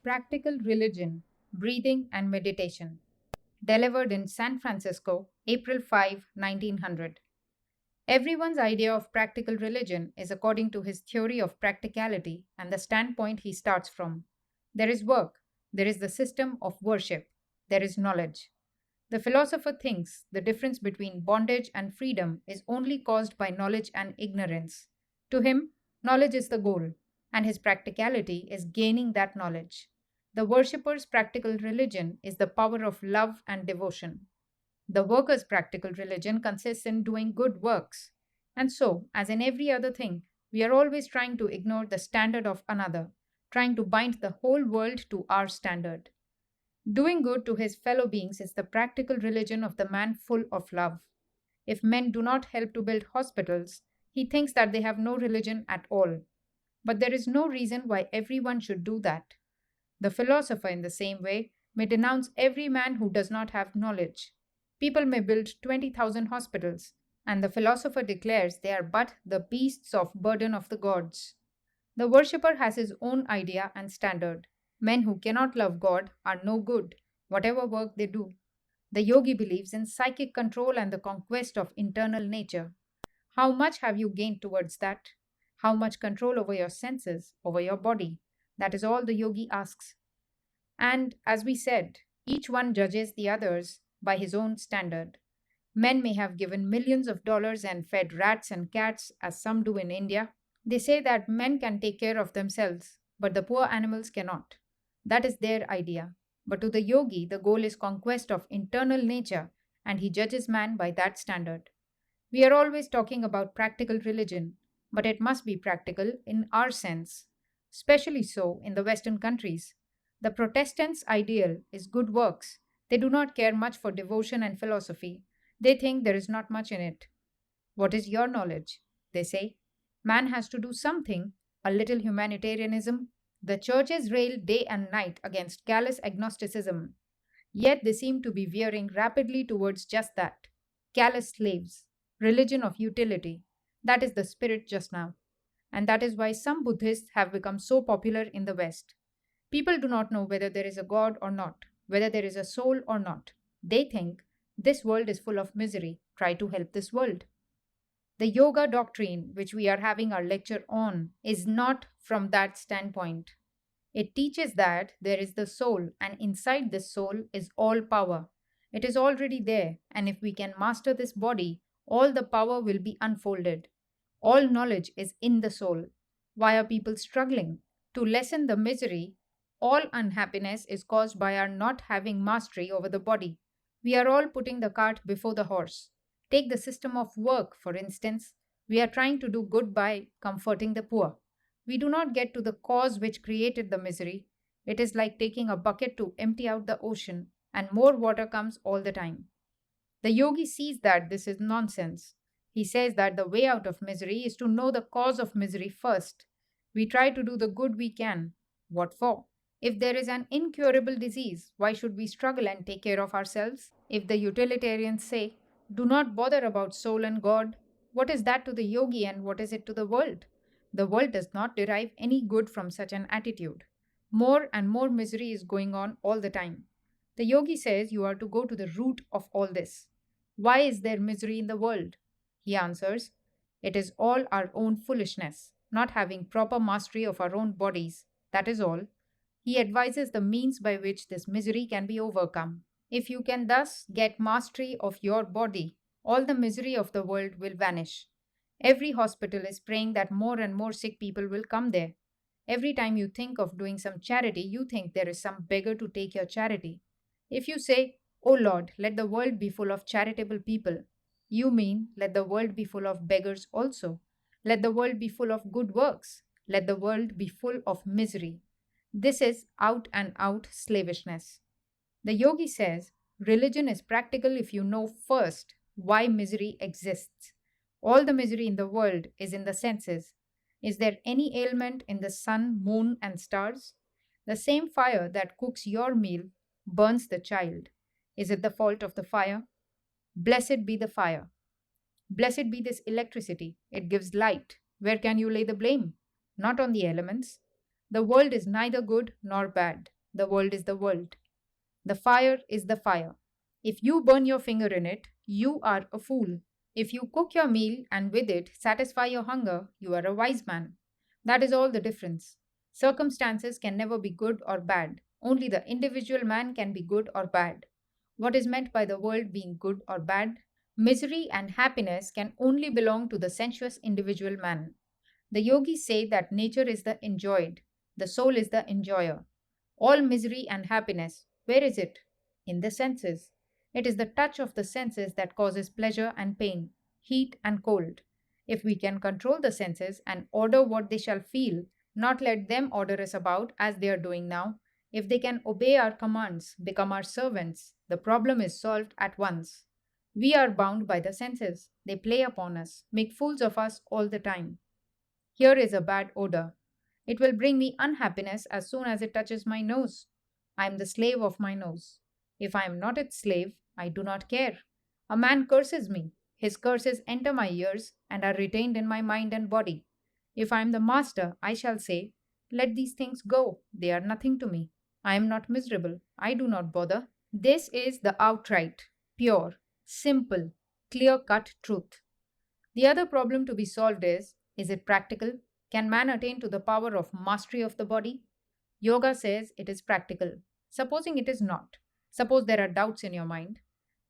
Practical Religion, Breathing and Meditation. Delivered in San Francisco, April 5, 1900. Everyone's idea of practical religion is according to his theory of practicality and the standpoint he starts from. There is work, there is the system of worship, there is knowledge. The philosopher thinks the difference between bondage and freedom is only caused by knowledge and ignorance. To him, knowledge is the goal, and his practicality is gaining that knowledge. The worshipper's practical religion is the power of love and devotion. The worker's practical religion consists in doing good works. And so, as in every other thing, we are always trying to ignore the standard of another, trying to bind the whole world to our standard. Doing good to his fellow beings is the practical religion of the man full of love. If men do not help to build hospitals, he thinks that they have no religion at all. But there is no reason why everyone should do that. The philosopher, in the same way, may denounce every man who does not have knowledge. People may build 20,000 hospitals, and the philosopher declares they are but the beasts of burden of the gods. The worshipper has his own idea and standard. Men who cannot love God are no good, whatever work they do. The yogi believes in psychic control and the conquest of internal nature. How much have you gained towards that? How much control over your senses, over your body? That is all the yogi asks. And as we said, each one judges the others by his own standard. Men may have given millions of dollars and fed rats and cats, as some do in India. They say that men can take care of themselves, but the poor animals cannot. That is their idea. But to the yogi, the goal is conquest of internal nature, and he judges man by that standard. We are always talking about practical religion, but it must be practical in our sense, especially so in the Western countries. The Protestants' ideal is good works. They do not care much for devotion and philosophy. They think there is not much in it. What is your knowledge? They say. Man has to do something, a little humanitarianism. The churches rail day and night against callous agnosticism. Yet they seem to be veering rapidly towards just that. Callous slaves. Religion of utility. That is the spirit just now. And that is why some Buddhists have become so popular in the West. People do not know whether there is a God or not, whether there is a soul or not. They think this world is full of misery. Try to help this world. The yoga doctrine, which we are having our lecture on, is not from that standpoint. It teaches that there is the soul, and inside this soul is all power. It is already there, and if we can master this body, all the power will be unfolded. All knowledge is in the soul. Why are people struggling? To lessen the misery, all unhappiness is caused by our not having mastery over the body. We are all putting the cart before the horse. Take the system of work, for instance. We are trying to do good by comforting the poor. We do not get to the cause which created the misery. It is like taking a bucket to empty out the ocean, and more water comes all the time. The yogi sees that this is nonsense. He says that the way out of misery is to know the cause of misery first. We try to do the good we can. What for? If there is an incurable disease, why should we struggle and take care of ourselves? If the utilitarians say, do not bother about soul and God, what is that to the yogi and what is it to the world? The world does not derive any good from such an attitude. More and more misery is going on all the time. The yogi says you are to go to the root of all this. Why is there misery in the world? He answers, it is all our own foolishness, not having proper mastery of our own bodies. That is all. He advises the means by which this misery can be overcome. If you can thus get mastery of your body, all the misery of the world will vanish. Every hospital is praying that more and more sick people will come there. Every time you think of doing some charity, you think there is some beggar to take your charity. If you say, O Lord, let the world be full of charitable people, you mean let the world be full of beggars also. Let the world be full of good works. Let the world be full of misery. This is out and out slavishness. The yogi says, religion is practical if you know first why misery exists. All the misery in the world is in the senses. Is there any ailment in the sun, moon, and stars? The same fire that cooks your meal burns the child. Is it the fault of the fire? Blessed be the fire. Blessed be this electricity. It gives light. Where can you lay the blame? Not on the elements. The world is neither good nor bad. The world is the world. The fire is the fire. If you burn your finger in it, you are a fool. If you cook your meal and with it satisfy your hunger, you are a wise man. That is all the difference. Circumstances can never be good or bad. Only the individual man can be good or bad. What is meant by the world being good or bad? Misery and happiness can only belong to the sensuous individual man. The yogis say that nature is the enjoyed, the soul is the enjoyer. All misery and happiness, where is it? In the senses. It is the touch of the senses that causes pleasure and pain, heat and cold. If we can control the senses and order what they shall feel, not let them order us about as they are doing now, if they can obey our commands, become our servants, the problem is solved at once. We are bound by the senses. They play upon us, make fools of us all the time. Here is a bad odor. It will bring me unhappiness as soon as it touches my nose. I am the slave of my nose. If I am not its slave, I do not care. A man curses me. His curses enter my ears and are retained in my mind and body. If I am the master, I shall say, let these things go. They are nothing to me. I am not miserable. I do not bother. This is the outright, pure, simple, clear cut truth. The other problem to be solved is it practical? Can man attain to the power of mastery of the body? Yoga says it is practical. Supposing it is not, suppose there are doubts in your mind,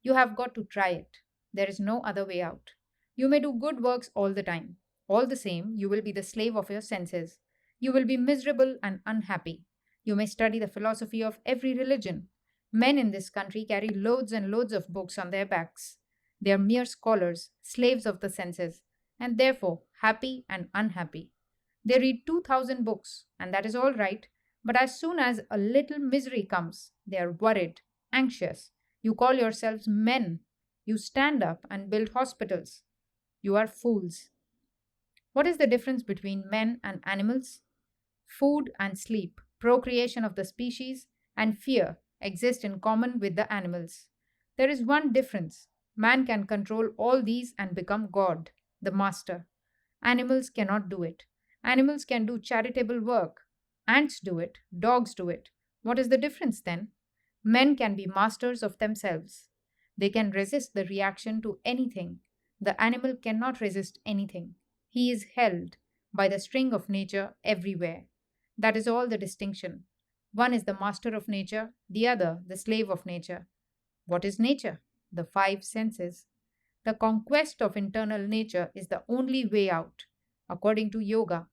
you have got to try it. There is no other way out. You may do good works all the time. All the same, you will be the slave of your senses. You will be miserable and unhappy. You may study the philosophy of every religion. Men in this country carry loads and loads of books on their backs. They are mere scholars, slaves of the senses, and therefore happy and unhappy. They read 2000 books, and that is all right, but as soon as a little misery comes, they are worried, anxious. You call yourselves men. You stand up and build hospitals. You are fools. What is the difference between men and animals? Food and sleep, procreation of the species, and fear exist in common with the animals. There is one difference. Man can control all these and become God, the master. Animals cannot do it. Animals can do charitable work. Ants do it. Dogs do it. What is the difference then? Men can be masters of themselves. They can resist the reaction to anything. The animal cannot resist anything. He is held by the string of nature everywhere. That is all the distinction. One is the master of nature, the other the slave of nature. What is nature? The five senses. The conquest of internal nature is the only way out. According to yoga,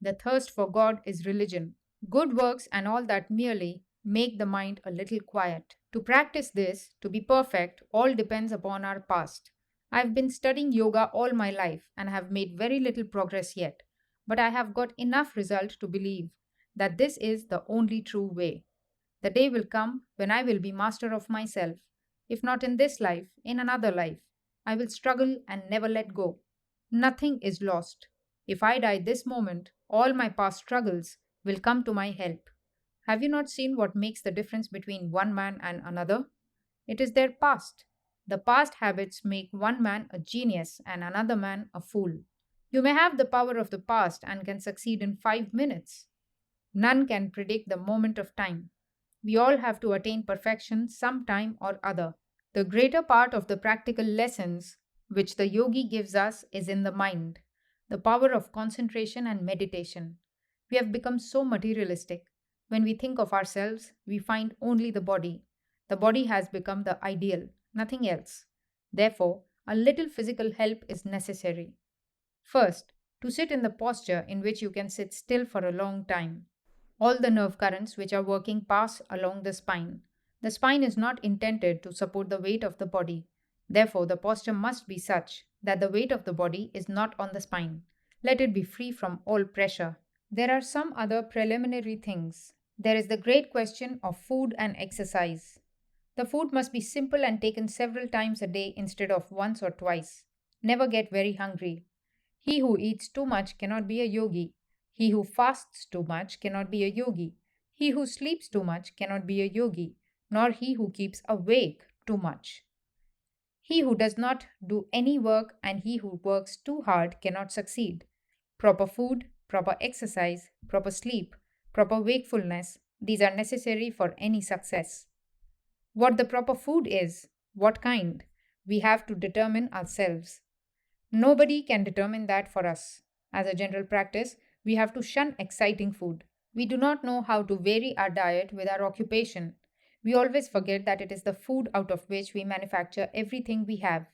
the thirst for God is religion. Good works and all that merely make the mind a little quiet. To practice this, to be perfect, all depends upon our past. I have been studying yoga all my life and have made very little progress yet, but I have got enough result to believe that this is the only true way. The day will come when I will be master of myself. If not in this life, in another life. I will struggle and never let go. Nothing is lost. If I die this moment, all my past struggles will come to my help. Have you not seen what makes the difference between one man and another? It is their past. The past habits make one man a genius and another man a fool. You may have the power of the past and can succeed in 5 minutes. None can predict the moment of time. We all have to attain perfection some time or other. The greater part of the practical lessons which the yogi gives us is in the mind, the power of concentration and meditation. We have become so materialistic. When we think of ourselves, we find only the body. The body has become the ideal, nothing else. Therefore, a little physical help is necessary. First, to sit in the posture in which you can sit still for a long time. All the nerve currents which are working pass along the spine. The spine is not intended to support the weight of the body. Therefore, the posture must be such that the weight of the body is not on the spine. Let it be free from all pressure. There are some other preliminary things. There is the great question of food and exercise. The food must be simple and taken several times a day instead of once or twice. Never get very hungry. He who eats too much cannot be a yogi. He who fasts too much cannot be a yogi. He who sleeps too much cannot be a yogi, nor he who keeps awake too much. He who does not do any work and he who works too hard cannot succeed. Proper food, proper exercise, proper sleep, proper wakefulness, these are necessary for any success. What the proper food is, what kind, we have to determine ourselves. Nobody can determine that for us. As a general practice, we have to shun exciting food. We do not know how to vary our diet with our occupation. We always forget that it is the food out of which we manufacture everything we have.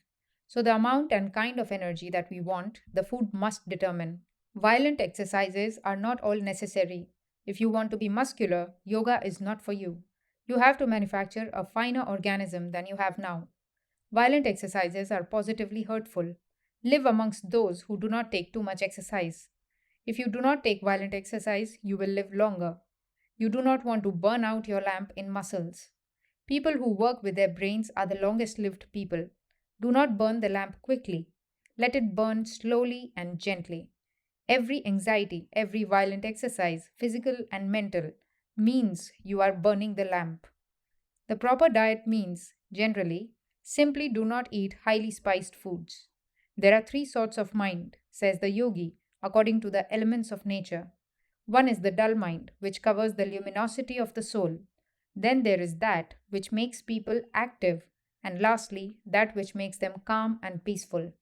So, the amount and kind of energy that we want, the food must determine. Violent exercises are not all necessary. If you want to be muscular, yoga is not for you. You have to manufacture a finer organism than you have now. Violent exercises are positively hurtful. Live amongst those who do not take too much exercise. If you do not take violent exercise, you will live longer. You do not want to burn out your lamp in muscles. People who work with their brains are the longest lived people. Do not burn the lamp quickly. Let it burn slowly and gently. Every anxiety, every violent exercise, physical and mental, means you are burning the lamp. The proper diet means, generally, simply do not eat highly spiced foods. There are three sorts of mind, says the yogi, according to the elements of nature. One is the dull mind, which covers the luminosity of the soul. Then there is that which makes people active, and lastly, that which makes them calm and peaceful.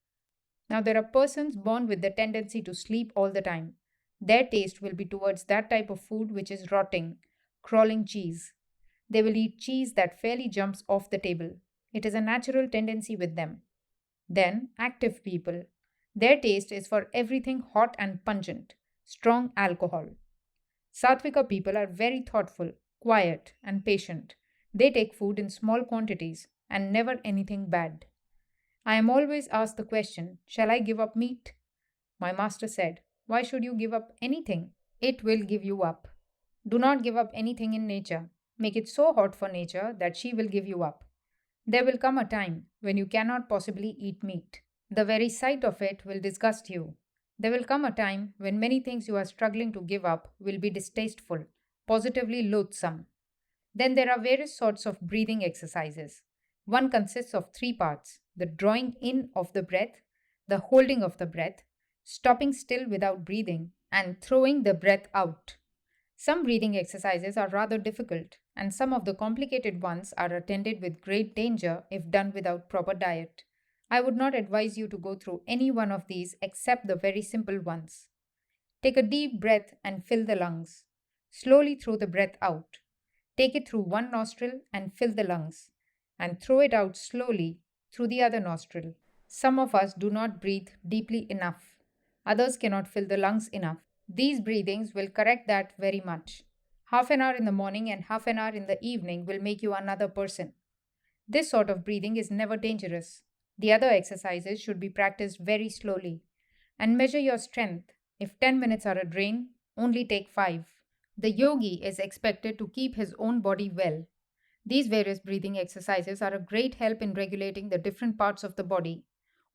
Now, there are persons born with the tendency to sleep all the time. Their taste will be towards that type of food which is rotting, crawling cheese. They will eat cheese that fairly jumps off the table. It is a natural tendency with them. Then, active people. Their taste is for everything hot and pungent, strong alcohol. Satvika people are very thoughtful, quiet, and patient. They take food in small quantities and never anything bad. I am always asked the question, shall I give up meat? My master said, why should you give up anything? It will give you up. Do not give up anything in nature. Make it so hot for nature that she will give you up. There will come a time when you cannot possibly eat meat. The very sight of it will disgust you. There will come a time when many things you are struggling to give up will be distasteful, positively loathsome. Then there are various sorts of breathing exercises. One consists of three parts: the drawing in of the breath, the holding of the breath, stopping still without breathing, and throwing the breath out. Some breathing exercises are rather difficult, and some of the complicated ones are attended with great danger if done without proper diet. I would not advise you to go through any one of these except the very simple ones. Take a deep breath and fill the lungs. Slowly throw the breath out. Take it through one nostril and fill the lungs, and throw it out slowly through the other nostril. Some of us do not breathe deeply enough. Others cannot fill the lungs enough. These breathings will correct that very much. Half an hour in the morning and half an hour in the evening will make you another person. This sort of breathing is never dangerous. The other exercises should be practiced very slowly. And measure your strength. If 10 minutes are a drain, only take 5. The yogi is expected to keep his own body well. These various breathing exercises are a great help in regulating the different parts of the body.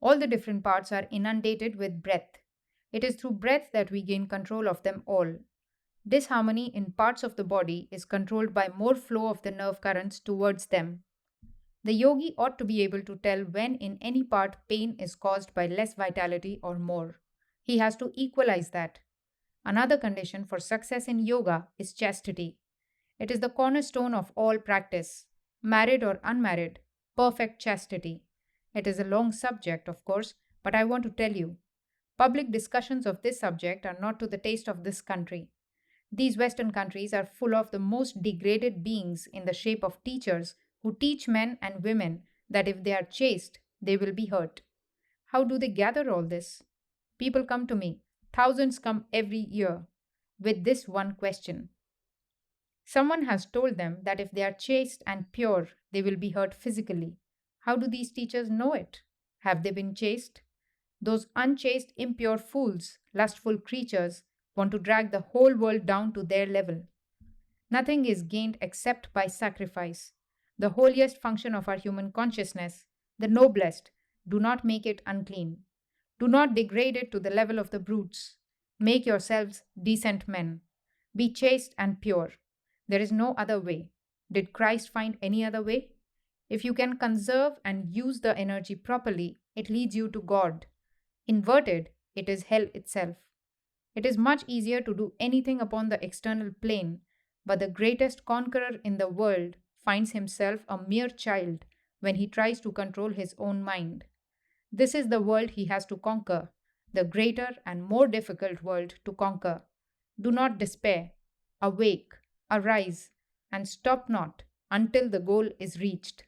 All the different parts are inundated with breath. It is through breath that we gain control of them all. Disharmony in parts of the body is controlled by more flow of the nerve currents towards them. The yogi ought to be able to tell when in any part pain is caused by less vitality or more. He has to equalize that. Another condition for success in yoga is chastity. It is the cornerstone of all practice, married or unmarried, perfect chastity. It is a long subject, of course, but I want to tell you. Public discussions of this subject are not to the taste of this country. These Western countries are full of the most degraded beings in the shape of teachers who teach men and women that if they are chaste, they will be hurt. How do they gather all this? People come to me, thousands come every year, with this one question. Someone has told them that if they are chaste and pure, they will be hurt physically. How do these teachers know it? Have they been chaste? Those unchaste, impure fools, lustful creatures, want to drag the whole world down to their level. Nothing is gained except by sacrifice. The holiest function of our human consciousness, the noblest, do not make it unclean. Do not degrade it to the level of the brutes. Make yourselves decent men. Be chaste and pure. There is no other way. Did Christ find any other way? If you can conserve and use the energy properly, it leads you to God. Inverted, it is hell itself. It is much easier to do anything upon the external plane, but the greatest conqueror in the world finds himself a mere child when he tries to control his own mind. This is the world he has to conquer, the greater and more difficult world to conquer. Do not despair. Awake, arise, and stop not until the goal is reached.